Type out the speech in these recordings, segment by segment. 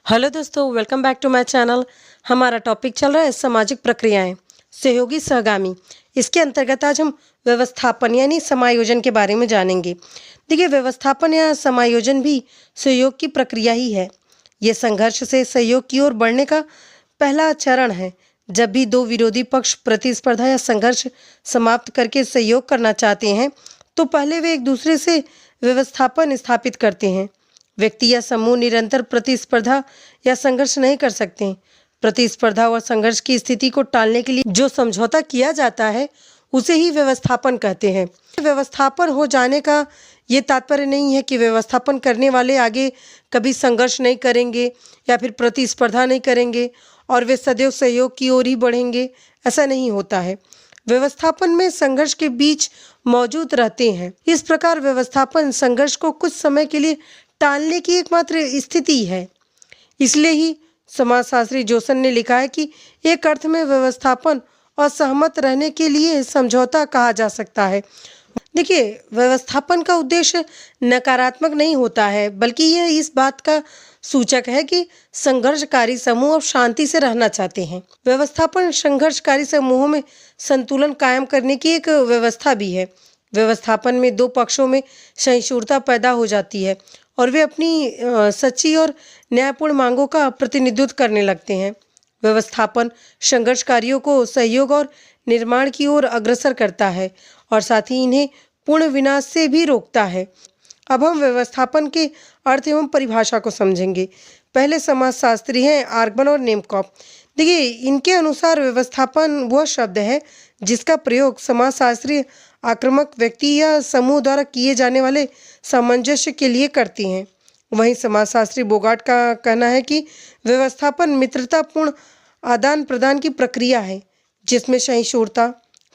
Hello दोस्तों, welcome back to my channel. हमारा topic चल रहा है सामाजिक प्रक्रियाएं, सहयोगी सहगामी। इसके अंतर्गत आज हम व्यवस्थापन यानी समायोजन के बारे में जानेंगे। देखिए, व्यवस्थापन या समायोजन भी सहयोग की प्रक्रिया ही है। ये संघर्ष से सहयोग की ओर बढ़ने का पहला चरण है। जब भी दो विरोधी पक्ष प्रतिस्पर्धा या संघर्ष समाप्त करके सहयोग करना चाहते हैं, तो पहले वे एक दूसरे से व्यवस्थापन स्थापित करते हैं। व्यक्ति या समूह निरंतर प्रतिस्पर्धा या संघर्ष नहीं कर सकते। प्रतिस्पर्धा और संघर्ष की स्थिति को टालने के लिए जो समझौता किया जाता है, उसे ही व्यवस्थापन कहते हैं। व्यवस्थापन हो जाने का ये तात्पर्य नहीं है कि व्यवस्थापन करने वाले आगे कभी संघर्ष नहीं करेंगे या फिर प्रतिस्पर्धा नहीं करेंगे और वे सदैव सहयोग की ओर ही बढ़ेंगे। ऐसा नहीं होता है। व्यवस्थापन में संघर्ष के बीच मौजूद रहते हैं। इस प्रकार व्यवस्थापन संघर्ष को कुछ समय के लिए टालने की एकमात्र स्थिति है। इसलिए ही समाजशास्त्री जोसन ने लिखा है कि एक अर्थ में व्यवस्थापन और सहमत रहने के लिए समझौता कहा जा सकता है। देखिए, व्यवस्थापन का उद्देश्य नकारात्मक नहीं होता है, बल्कि यह इस बात का सूचक है कि संघर्षकारी समूह अब शांति से रहना चाहते हैं। व्यवस्थापन संघर्षकारी समूहों में संतुलन कायम करने की एक व्यवस्था भी है। व्यवस्थापन में दो पक्षों में सहिष्णुता पैदा हो जाती है और वे अपनी सच्ची और न्यायपूर्ण मांगों का प्रतिनिधित्व करने लगते हैं। व्यवस्थापन संघर्षकारियों को सहयोग और निर्माण की ओर अग्रसर करता है और साथ ही इन्हें पूर्ण विनाश से भी रोकता है। अब हम व्यवस्थापन के अर्थ एवं परिभाषा को समझेंगे। पहले समाजशास्त्री हैं आर्गमन और नेमकॉप। देखिए, इनके अनुसार व्यवस्थापन वह शब्द है जिसका प्रयोग समाजशास्त्री आक्रामक व्यक्ति या समूह द्वारा किए जाने वाले सामंजस्य के लिए करती हैं। वहीं समाजशास्त्री बोगाट का कहना है कि व्यवस्थापन मित्रतापूर्ण आदान प्रदान की प्रक्रिया है, जिसमें सहिष्णुता,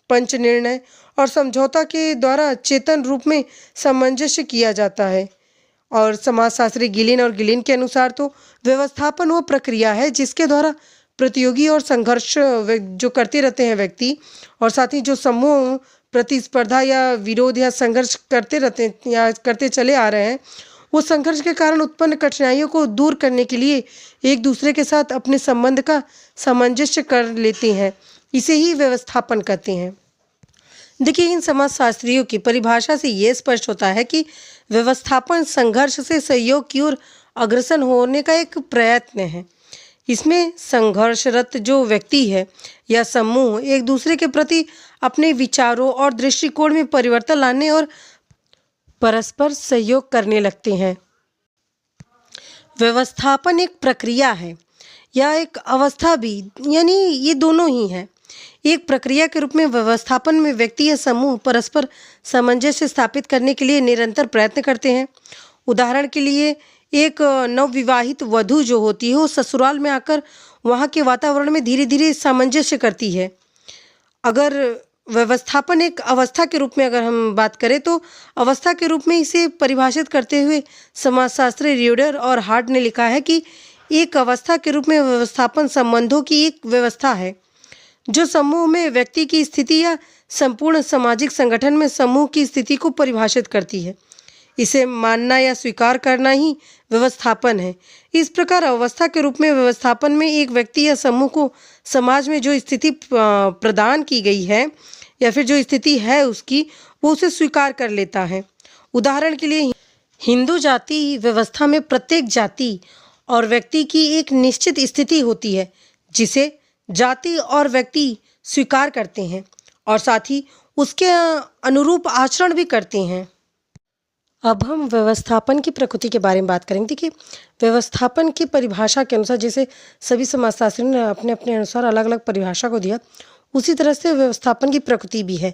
पंच निर्णय और समझौता के द्वारा चेतन रूप में सामंजस्य किया जाता है। और समाजशास्त्री गिलिन और गिलिन के अनुसार तो व्यवस्थापन वो प्रक्रिया है जिसके द्वारा प्रतियोगी और संघर्ष जो करते रहते हैं व्यक्ति और साथ ही जो समूह प्रतिस्पर्धा या विरोध या संघर्ष करते रहते हैं या करते चले आ रहे हैं, वो संघर्ष के कारण उत्पन्न कठिनाइयों को दूर करने के लिए एक दूसरे के साथ अपने संबंध का सामंजस्य कर लेते हैं। इसे ही व्यवस्थापन कहते हैं। देखिए, इन समाजशास्त्रियों की परिभाषा से ये स्पष्ट होता है कि व्यवस्थापन संघर्ष से सहयोग की ओर अग्रसर होने का एक प्रयत्न है। इसमें संघर्षरत जो व्यक्ति है या समूह एक दूसरे के प्रति अपने विचारों और दृष्टिकोण में परिवर्तन लाने और परस्पर सहयोग करने लगते हैं। व्यवस्थापन एक प्रक्रिया है या एक अवस्था भी, यानी ये दोनों ही हैं। एक प्रक्रिया के रूप में व्यवस्थापन में व्यक्ति या समूह परस्पर सामंजस्य स्थापित करने के लिए निरंतर प्रयत्न करते हैं। उदाहरण के लिए, एक नवविवाहित वधू जो होती है वो ससुराल में आकर वहाँ के वातावरण में धीरे धीरे सामंजस्य करती है। अगर व्यवस्थापन एक अवस्था के रूप में अगर हम बात करें, तो अवस्था के रूप में इसे परिभाषित करते हुए समाजशास्त्री रियोडर और हार्ट ने लिखा है कि एक अवस्था के रूप में व्यवस्थापन संबंधों की एक व्यवस्था है जो समूह में व्यक्ति की स्थिति या संपूर्ण सामाजिक संगठन में समूह की स्थिति को परिभाषित करती है। इसे मानना या स्वीकार करना ही व्यवस्थापन है। इस प्रकार अवस्था के रूप में व्यवस्थापन में एक व्यक्ति या समूह को समाज में जो स्थिति प्रदान की गई है या फिर जो स्थिति है उसकी, वो उसे स्वीकार कर लेता है। उदाहरण के लिए, हिंदू जाति व्यवस्था में प्रत्येक जाति और व्यक्ति की एक निश्चित स्थिति होती है जिसे जाति और व्यक्ति स्वीकार करते हैं और साथ ही उसके अनुरूप आचरण भी करते हैं। अब हम व्यवस्थापन की प्रकृति के बारे में बात करेंगे। देखिए, व्यवस्थापन की परिभाषा के अनुसार, जैसे सभी समाजशास्त्रियों ने अपने अपने अनुसार अलग अलग परिभाषा को दिया, उसी तरह से व्यवस्थापन की प्रकृति भी है।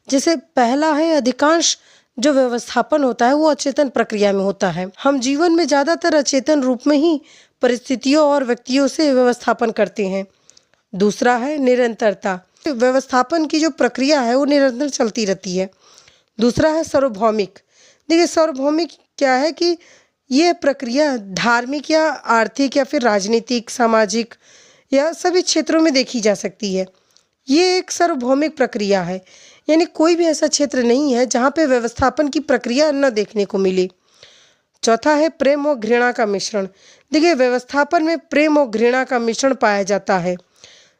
जैसे पहला है, अधिकांश जो व्यवस्थापन होता है वो अचेतन प्रक्रिया में होता है। हम जीवन में ज़्यादातर अचेतन रूप में ही परिस्थितियों और व्यक्तियों से व्यवस्थापन करते हैं। दूसरा है निरंतरता। व्यवस्थापन की जो प्रक्रिया है वो निरंतर चलती रहती है। दूसरा है सार्वभौमिक। देखिए, सार्वभौमिक क्या है कि यह प्रक्रिया धार्मिक या आर्थिक या फिर राजनीतिक, सामाजिक या सभी क्षेत्रों में देखी जा सकती है। ये एक सार्वभौमिक प्रक्रिया है, यानी कोई भी ऐसा क्षेत्र नहीं है जहाँ पे व्यवस्थापन की प्रक्रिया न देखने को मिले। चौथा है प्रेम और घृणा का मिश्रण। देखिए, व्यवस्थापन में प्रेम और घृणा का मिश्रण पाया जाता है।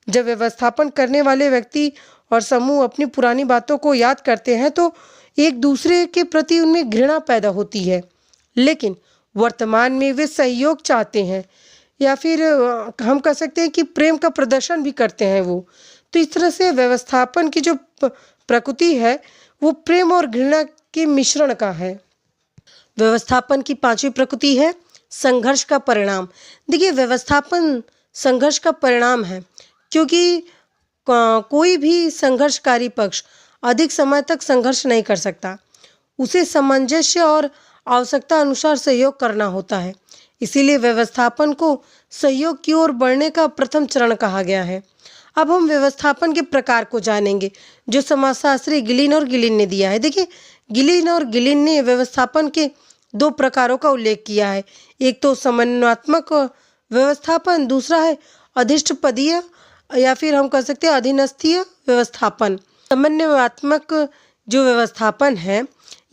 जब व्यवस्थापन करने वाले व्यक्ति और समूह अपनी पुरानी बातों को याद करते हैं तो एक दूसरे के प्रति उनमें घृणा पैदा होती है, लेकिन वर्तमान में वे सहयोग चाहते हैं या फिर हम कह सकते हैं कि प्रेम का प्रदर्शन भी करते हैं वो। तो इस तरह से व्यवस्थापन की जो प्रकृति है वो प्रेम और घृणा के मिश्रण का है। व्यवस्थापन की पांचवी प्रकृति है संघर्ष का परिणाम। देखिए, व्यवस्थापन संघर्ष का परिणाम है, क्योंकि कोई भी संघर्षकारी पक्ष अधिक समय तक संघर्ष नहीं कर सकता। उसे सामंजस्य और आवश्यकता अनुसार सहयोग करना होता है। इसीलिए व्यवस्थापन को सहयोग की ओर बढ़ने का प्रथम चरण कहा गया है। अब हम व्यवस्थापन के प्रकार को जानेंगे जो समाजशास्त्री गिलिन और गिलिन ने दिया है। देखिए, गिलिन और गिलिन ने व्यवस्थापन के दो प्रकारों का उल्लेख किया है। एक तो समन्वयात्मक व्यवस्थापन, दूसरा है अधिष्ठपदीय या फिर हम कह सकते हैं अधीनस्थीय व्यवस्थापन। समन्वयात्मक जो व्यवस्थापन है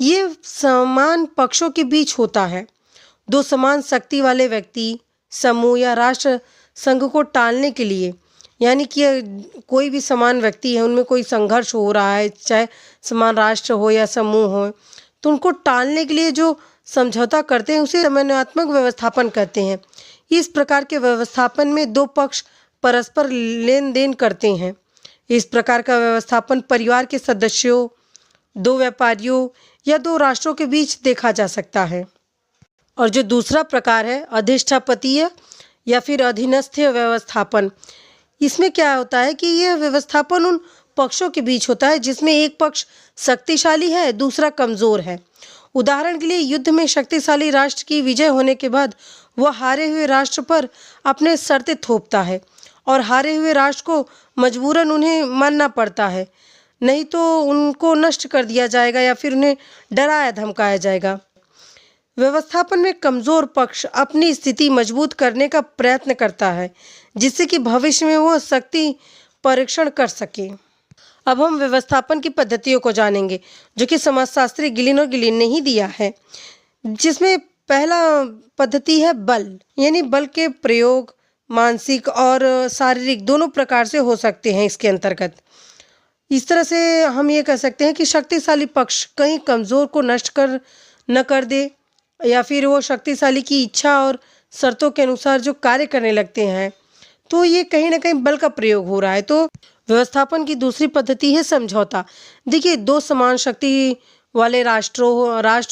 ये समान पक्षों के बीच होता है। दो समान शक्ति वाले व्यक्ति, समूह या राष्ट्र संघ को टालने के लिए, यानी कि कोई भी समान व्यक्ति है उनमें कोई संघर्ष हो रहा है, चाहे समान राष्ट्र हो या समूह हो, तो उनको टालने के लिए जो समझौता करते हैं उसे समन्वयात्मक व्यवस्थापन कहते हैं। इस प्रकार के व्यवस्थापन में दो पक्ष परस्पर लेन देन करते हैं। इस प्रकार का व्यवस्थापन परिवार के सदस्यों, दो व्यापारियों या दो राष्ट्रों के बीच देखा जा सकता है। और जो दूसरा प्रकार है अधिष्ठापतीय या फिर अधीनस्थीय व्यवस्थापन, इसमें क्या होता है कि यह व्यवस्थापन उन पक्षों के बीच होता है जिसमें एक पक्ष शक्तिशाली है, दूसरा कमजोर है। उदाहरण के लिए, युद्ध में शक्तिशाली राष्ट्र की विजय होने के बाद वह हारे हुए राष्ट्र पर अपने शर्तें थोपता है और हारे हुए राष्ट्र को मजबूरन उन्हें मानना पड़ता है, नहीं तो उनको नष्ट कर दिया जाएगा या फिर उन्हें डराया धमकाया जाएगा। व्यवस्थापन में कमजोर पक्ष अपनी स्थिति मजबूत करने का प्रयत्न करता है जिससे कि भविष्य में वो शक्ति परीक्षण कर सके। अब हम व्यवस्थापन की पद्धतियों को जानेंगे जो कि समाजशास्त्री गिलिन और गिलिन ने ही दिया है, जिसमें पहला पद्धति है बल, यानी बल के प्रयोग मानसिक और शारीरिक दोनों प्रकार से हो सकते हैं इसके अंतर्गत। इस तरह से हम ये कह सकते हैं कि शक्तिशाली पक्ष कहीं कमज़ोर को नष्ट न कर दे या फिर वो शक्तिशाली की इच्छा और शर्तों के अनुसार जो कार्य करने लगते हैं, तो ये कहीं ना कहीं बल का प्रयोग हो रहा है। तो व्यवस्थापन की दूसरी पद्धति है समझौता। देखिए, दो समान शक्ति वाले राष्ट्र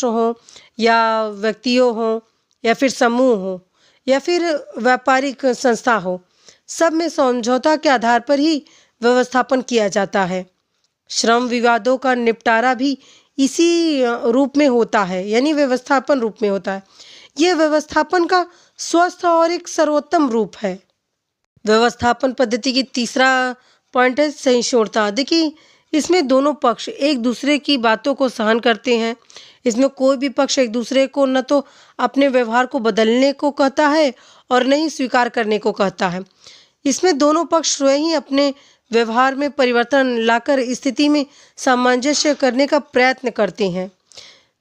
हों या व्यक्तियों हों या फिर समूह हो या फिर व्यापारिक संस्था हो, सब में समझौता के आधार पर ही व्यवस्थापन किया जाता है। श्रम विवादों का निपटारा भी इसी रूप में होता है, यानी व्यवस्थापन रूप में होता है। यह व्यवस्थापन का स्वस्थ और एक सर्वोत्तम रूप है। व्यवस्थापन पद्धति की तीसरा पॉइंट है सहिष्णुता। देखिए, इसमें दोनों पक्ष एक दूसरे की बातों को सहन करते हैं। इसमें कोई भी पक्ष एक दूसरे को न तो अपने व्यवहार को बदलने को कहता है और न ही स्वीकार करने को कहता है। इसमें दोनों पक्ष स्वयं ही अपने व्यवहार में परिवर्तन लाकर स्थिति में सामंजस्य करने का प्रयत्न करते हैं।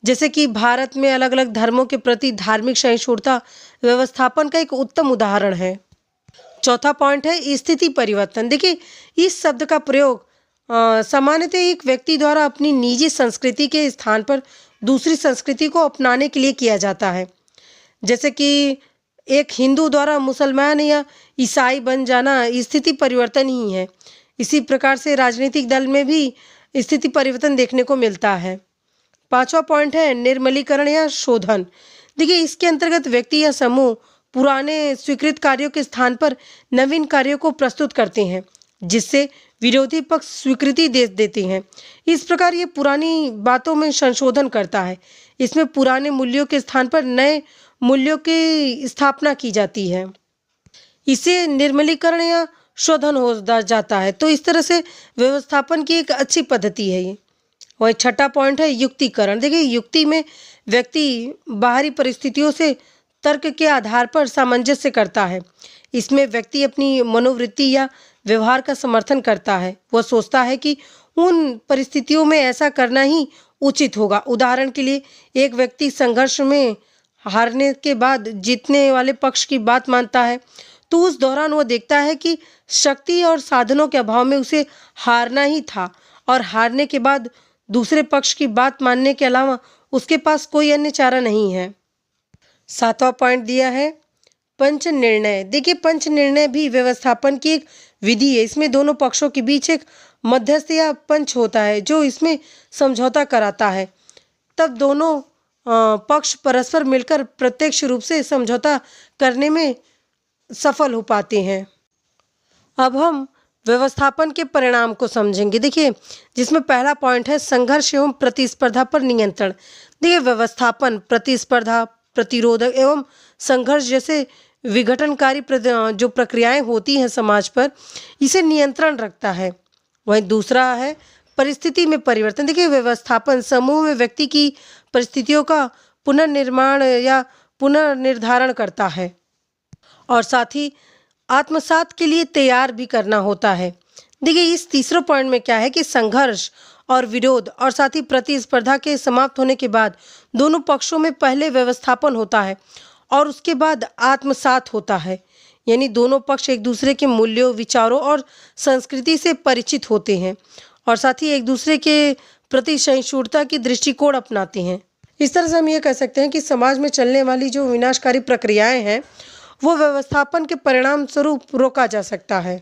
जैसे कि भारत में अलग अलग धर्मों के प्रति धार्मिक सहिष्णुता व्यवस्थापन का एक उत्तम उदाहरण है। चौथा पॉइंट है स्थिति परिवर्तन। देखिए, इस शब्द का प्रयोग सामान्यतः एक व्यक्ति द्वारा अपनी निजी संस्कृति के स्थान पर दूसरी संस्कृति को अपनाने के लिए किया जाता है। जैसे कि एक हिंदू द्वारा मुसलमान या ईसाई बन जाना स्थिति परिवर्तन ही है। इसी प्रकार से राजनीतिक दल में भी स्थिति परिवर्तन देखने को मिलता है। पांचवा पॉइंट है निर्मलीकरण या शोधन। देखिए, इसके अंतर्गत व्यक्ति या समूह पुराने स्वीकृत कार्यों के स्थान पर नवीन कार्यों को प्रस्तुत करते हैं जिससे विरोधी पक्ष स्वीकृति दे देते हैं। इस प्रकार ये पुरानी बातों में संशोधन करता है। इसमें पुराने मूल्यों के स्थान पर नए मूल्यों की स्थापना की जाती है। इसे निर्मलीकरण या शोधन हो जाता है। तो इस तरह से व्यवस्थापन की एक अच्छी पद्धति है ये। वही छठा पॉइंट है युक्तिकरण। देखिए, युक्ति में व्यक्ति बाहरी परिस्थितियों से तर्क के आधार पर सामंजस्य करता है। इसमें व्यक्ति अपनी मनोवृत्ति या व्यवहार का समर्थन करता है। वह सोचता है कि उन परिस्थितियों में ऐसा करना ही उचित होगा। उदाहरण के लिए, एक व्यक्ति संघर्ष में हारने के बाद जीतने वाले पक्ष की बात मानता है, तो उस दौरान वो देखता है कि शक्ति और साधनों के अभाव में उसे हारना ही था और हारने के बाद दूसरे पक्ष की बात मानने के अलावा उसके पास कोई अन्य चारा नहीं है। 7वां पॉइंट दिया है पंच निर्णय। देखिए, पंच निर्णय भी व्यवस्थापन की एक विधि है। इसमें दोनों पक्षों के बीच एक मध्यस्थ या पंच होता है जो इसमें समझौता कराता है। तब दोनों पक्ष परस्पर मिलकर प्रत्यक्ष रूप से समझौता करने में सफल हो पाते हैं। अब हम व्यवस्थापन के परिणाम को समझेंगे। देखिए, जिसमें पहला पॉइंट है संघर्ष एवं प्रतिस्पर्धा पर नियंत्रण। देखिए, व्यवस्थापन प्रतिस्पर्धा, प्रतिरोधक एवं संघर्ष जैसे विघटनकारी जो प्रक्रियाएं होती हैं समाज पर, इसे नियंत्रण रखता है। वहीं दूसरा है परिस्थिति में परिवर्तन। देखिए, व्यवस्थापन समूह में व्यक्ति की परिस्थितियों का पुनर्निर्माण या पुनर्निर्धारण करता है और साथ ही आत्मसात के लिए तैयार भी करना होता है। देखिए, इस तीसरे पॉइंट में क्या है कि संघर्ष और विरोध और साथ ही प्रतिस्पर्धा के समाप्त होने के बाद दोनों पक्षों में पहले व्यवस्थापन होता है और उसके बाद आत्मसात होता है। यानी दोनों पक्ष एक दूसरे के मूल्यों, विचारों और संस्कृति से परिचित होते हैं और साथ ही एक दूसरे के प्रति सहिष्णुता की दृष्टिकोण अपनाते हैं। इस तरह से हम ये कह सकते हैं कि समाज में चलने वाली जो विनाशकारी प्रक्रियाएं हैं वो व्यवस्थापन के परिणाम स्वरूप रोका जा सकता है।